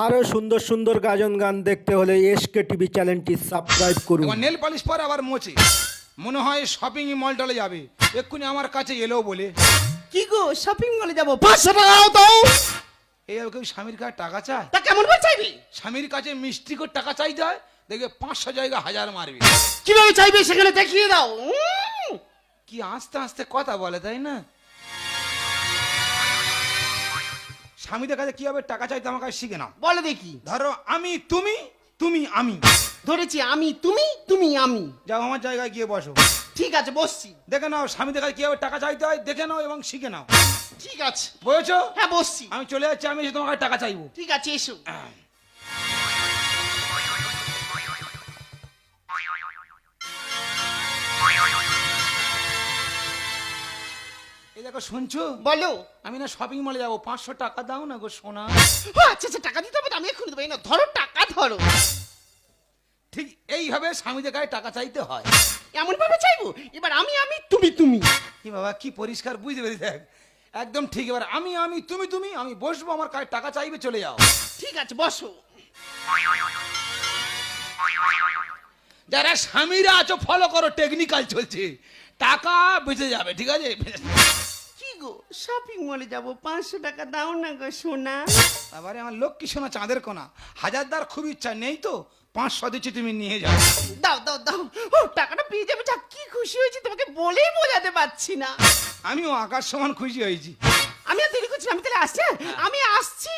আরো সুন্দর সুন্দর গাজন গান দেখতে হলে এসকে টিভি চ্যানেলটি সাবস্ক্রাইব করুন। এবার নেল পালিশ পরে আবার মোছে, মনে হয় শপিং মল টলে যাবে। এক্ষুনি আমার কাছে এলো বলে, কি গো শপিং মলে যাবো, 500 টাকা দাও তো। এই কেউ স্বামীর কাছে টাকা চায়? তা কেমন করে চাইবে? স্বামীর কাছে মিষ্টি করে টাকা চাইতে হয়, দেখবে 500 জায়গা 1000 মারবে। কিভাবে চাইবে সেখানে দেখিয়ে দাও। কি আস্তে আস্তে কথা বলে, তাই না? স্বামীদের কাছে কিভাবে টাকা চাইতে আমার কাছে শিখে নাও। বলে দেখি। ধরো আমি তুমি, তুমি আমি। ধরেছি আমি তুমি, তুমি আমি। যাও আমার জায়গায় গিয়ে বসো। ঠিক আছে বসছি। দেখে নাও স্বামীদের কাছে কিভাবে টাকা চাইতে হয়, দেখে নাও এবং শিখে নাও। ঠিক আছে বুঝেছো? হ্যাঁ বসছি। আমি চলে যাচ্ছি, আমি এসে তোমার কাছে টাকা চাইবো। ঠিক আছে এসো। এই দেখো শুনছো, বলো। আমি না শপিং মলে যাবো, 500 টাকা দাও না গো সোনা। ও আচ্ছা আচ্ছা, টাকা দিতে হবে তো, আমি এক্ষুনি দেবো। এই নাও, ধরো টাকা ধরো। ঠিক এইভাবে স্বামীদের কাছে টাকা চাইতে হয়। এমন ভাবে চাইবো, এবার আমি আমি তুমি তুমি। কি বাবা কি পরিষ্কার বুঝতে পেরেছি, দেখ একদম ঠিক। এবার আমি আমি তুমি তুমি, আমি বসবো, আমার কাছে টাকা চাইবে, চলে যাও। ঠিক আছে বসো। যারা স্বামীরা আছো ফলো করো, টেকনিক্যাল চলছে, টাকা বেঁচে যাবে। ঠিক আছে? কি গো শপিং মলে যাবো, 500 টাকা দাও না গো সোনা। আবারে আমার লক্ষ্মী সোনা চাঁদের কোনা, হাজারদার খুব ইচ্ছা নেই তো 500 দিচ্ছি, তুমি নিয়ে যাও। দাও দাও দাও। ও টাকাটা পেয়ে যাবে, যা কি খুশি হয়েছি তোমাকে বলেই বোঝাতে পারছি না। আমিও আকাশ সমান খুশি হয়েছি। আমি আর দেরি করছি না, আমি তাহলে আসছি। আমি আসছি।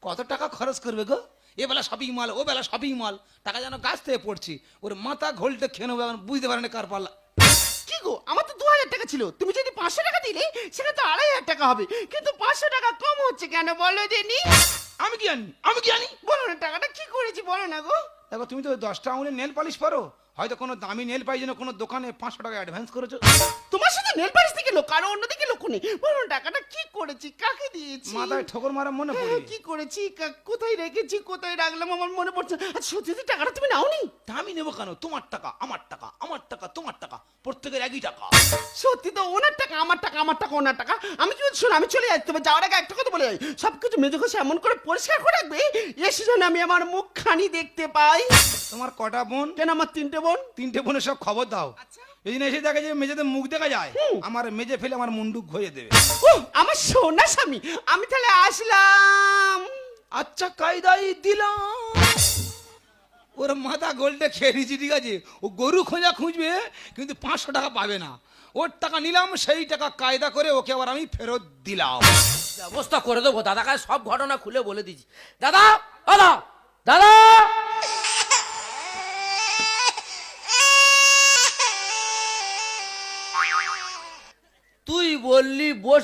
কত টাকা খরচ করবে গো? এ বেলা শপিং মল, ও বেলা শপিং মল, টাকা যেন গাছ থেকে পড়ছি। ওর মাথা ঘোলটে খেয়ে নেবো, এখন বুঝতে পারেন কার পাল্লা। কি গো আমার তো 2000 টাকা ছিল, তুমি যদি 500 টাকা দিলে সেটা তো 2500 টাকা হবে, কিন্তু 500 টাকা কম হচ্ছে কেন বলো দেনি? আমি কি জানি, আমি কি জানি? বলো না টাকাটা কি করেছি বলো না গো। দেখো তুমি তো 10টা আঙুলের নেল পালিশ পারো, হয়তো কোনো দামি নেল পাই জন্য কোনো দোকানে 500 টাকা অ্যাডভান্স করেছো। তোমার সাথে নেল পালিশ দিকে লোক আর অন্যদিকে লোক নেই। বলো না টাকাটা কি করেছি, কাকে দিয়েছি? মাথায় ঠোকর মারা মনে হ্যাঁ, পড়ে। কি করেছি, কোথায় রেখেছি, কোথায় রাখলাম আমার মনে পড়ছে। আচ্ছা সত্যি সত্যি টাকাটা তুমি নাওনি? তা আমি নেবো কেন? তোমার টাকা আমার টাকা, আমার টাকা তোমার টাকা, প্রত্যেকের একই টাকা। সত্যি তো, ওনার টাকা আমার টাকা, আমার টাকা ওনার টাকা। আমি কি বলছি শোনো, আমি চলে যাই, তবে যাওয়ার আগে একটা কথা বলে যাই, সবকিছু মেজে ঘষে এমন করে পরিষ্কার করে রাখবে এসে যেন আমি আমার মুখখানি দেখতে পাই। তোমার কটা বোন? কেন আমার 3টে বোন। 3টে বোনের সব খবর দাও। আচ্ছা। এই জন্য এসে দেখে যে মেঝেতে মুখ দেখা যায়, আমার মেজে ফেলে আমার মুন্ডুক ঘয়ে দেবে। ও আমার সোনা স্বামী, আমি তাহলে আসলাম। আচ্ছা কায়দাই দিলাম। ওর মাথা গোলটা খেয়ে নিয়েছি, ঠিক আছে? ও গরু খোঁজা খুঁজবে, কিন্তু 500 টাকা পাবে না। ওর টাকা নিলাম, সেই টাকা কায়দা করে ওকে আবার আমি ফেরত দিলাম। ব্যবস্থা করে দেবো, দাদাকে সব ঘটনা খুলে বলে দিচ্ছি। দাদা দাদা দাদা, তুই বললি বস